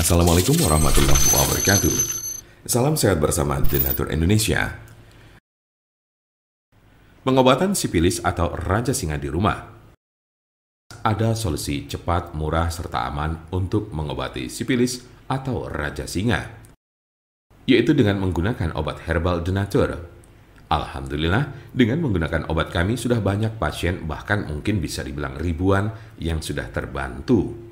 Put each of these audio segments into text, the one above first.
Assalamualaikum warahmatullahi wabarakatuh. Salam sehat bersama The Nature Indonesia. Pengobatan sipilis atau raja singa di rumah. Ada solusi cepat, murah, serta aman untuk mengobati sipilis atau raja singa, yaitu dengan menggunakan obat herbal The Nature. Alhamdulillah, dengan menggunakan obat kami sudah banyak pasien, bahkan mungkin bisa dibilang ribuan yang sudah terbantu.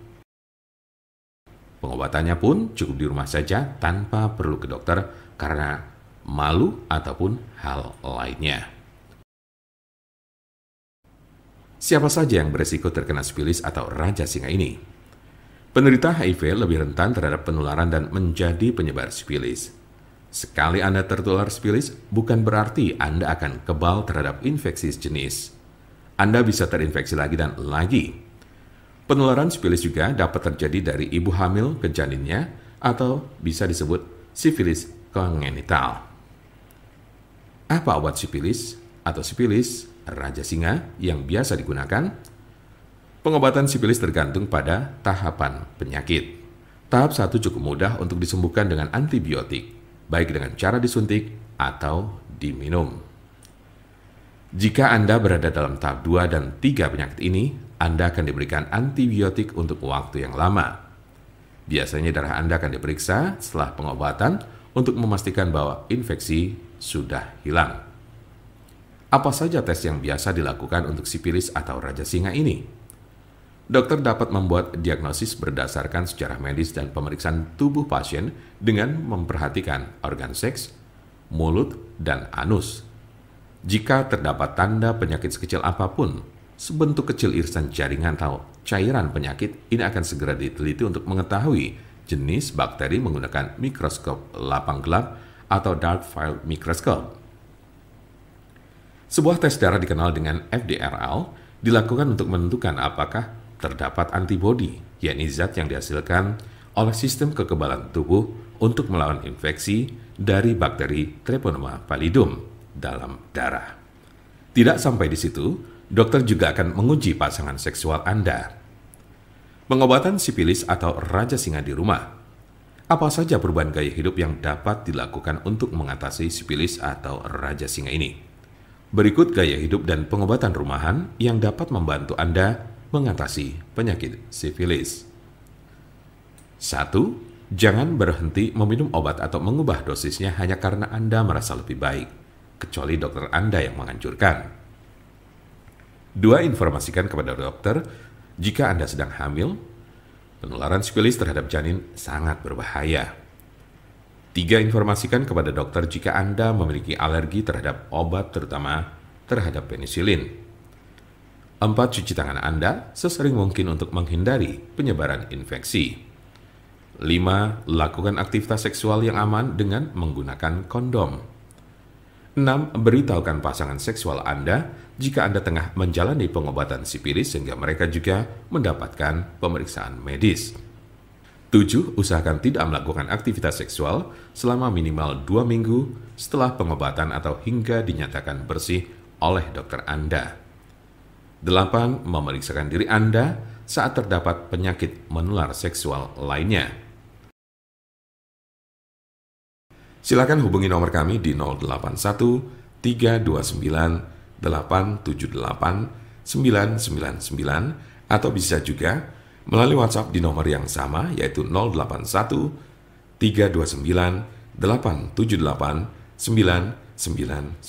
Pengobatannya pun cukup di rumah saja tanpa perlu ke dokter karena malu ataupun hal lainnya. Siapa saja yang beresiko terkena sipilis atau raja singa ini? Penderita HIV lebih rentan terhadap penularan dan menjadi penyebar sipilis. Sekali Anda tertular sipilis, bukan berarti Anda akan kebal terhadap infeksi sejenis. Anda bisa terinfeksi lagi dan lagi. Penularan sipilis juga dapat terjadi dari ibu hamil ke janinnya atau bisa disebut sifilis kongenital. Apa obat sipilis atau sipilis raja singa yang biasa digunakan? Pengobatan sipilis tergantung pada tahapan penyakit. Tahap 1 cukup mudah untuk disembuhkan dengan antibiotik, baik dengan cara disuntik atau diminum. Jika Anda berada dalam tahap 2 dan 3 penyakit ini, Anda akan diberikan antibiotik untuk waktu yang lama. Biasanya darah Anda akan diperiksa setelah pengobatan untuk memastikan bahwa infeksi sudah hilang. Apa saja tes yang biasa dilakukan untuk sipilis atau raja singa ini? Dokter dapat membuat diagnosis berdasarkan sejarah medis dan pemeriksaan tubuh pasien dengan memperhatikan organ seks, mulut, dan anus. Jika terdapat tanda penyakit sekecil apapun, sebentuk kecil irisan jaringan atau cairan penyakit, ini akan segera diteliti untuk mengetahui jenis bakteri menggunakan mikroskop lapang gelap atau dark field microscope. Sebuah tes darah dikenal dengan FDRL dilakukan untuk menentukan apakah terdapat antibodi, yakni zat yang dihasilkan oleh sistem kekebalan tubuh untuk melawan infeksi dari bakteri Treponema pallidum dalam darah. Tidak sampai di situ, dokter juga akan menguji pasangan seksual Anda. Pengobatan sipilis atau raja singa di rumah. Apa saja perubahan gaya hidup yang dapat dilakukan untuk mengatasi sipilis atau raja singa ini? Berikut gaya hidup dan pengobatan rumahan yang dapat membantu Anda mengatasi penyakit sipilis. 1. Jangan berhenti meminum obat atau mengubah dosisnya hanya karena Anda merasa lebih baik, kecuali dokter Anda yang menganjurkan. 2. Informasikan kepada dokter jika Anda sedang hamil. Penularan sipilis terhadap janin sangat berbahaya. 3. Informasikan kepada dokter jika Anda memiliki alergi terhadap obat, terutama terhadap penisilin. 4. Cuci tangan Anda sesering mungkin untuk menghindari penyebaran infeksi. 5. Lakukan aktivitas seksual yang aman dengan menggunakan kondom. 6. Beritahukan pasangan seksual Anda jika Anda tengah menjalani pengobatan sipilis sehingga mereka juga mendapatkan pemeriksaan medis. 7. Usahakan tidak melakukan aktivitas seksual selama minimal 2 minggu setelah pengobatan atau hingga dinyatakan bersih oleh dokter Anda. 8. Memeriksakan diri Anda saat terdapat penyakit menular seksual lainnya. Silakan hubungi nomor kami di 081 329 878 999 atau bisa juga melalui WhatsApp di nomor yang sama yaitu 081 329 878 999.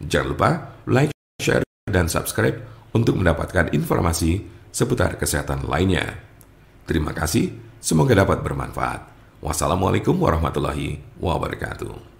Jangan lupa like, share, dan subscribe untuk mendapatkan informasi seputar kesehatan lainnya. Terima kasih, semoga dapat bermanfaat. Wassalamualaikum warahmatullahi wabarakatuh.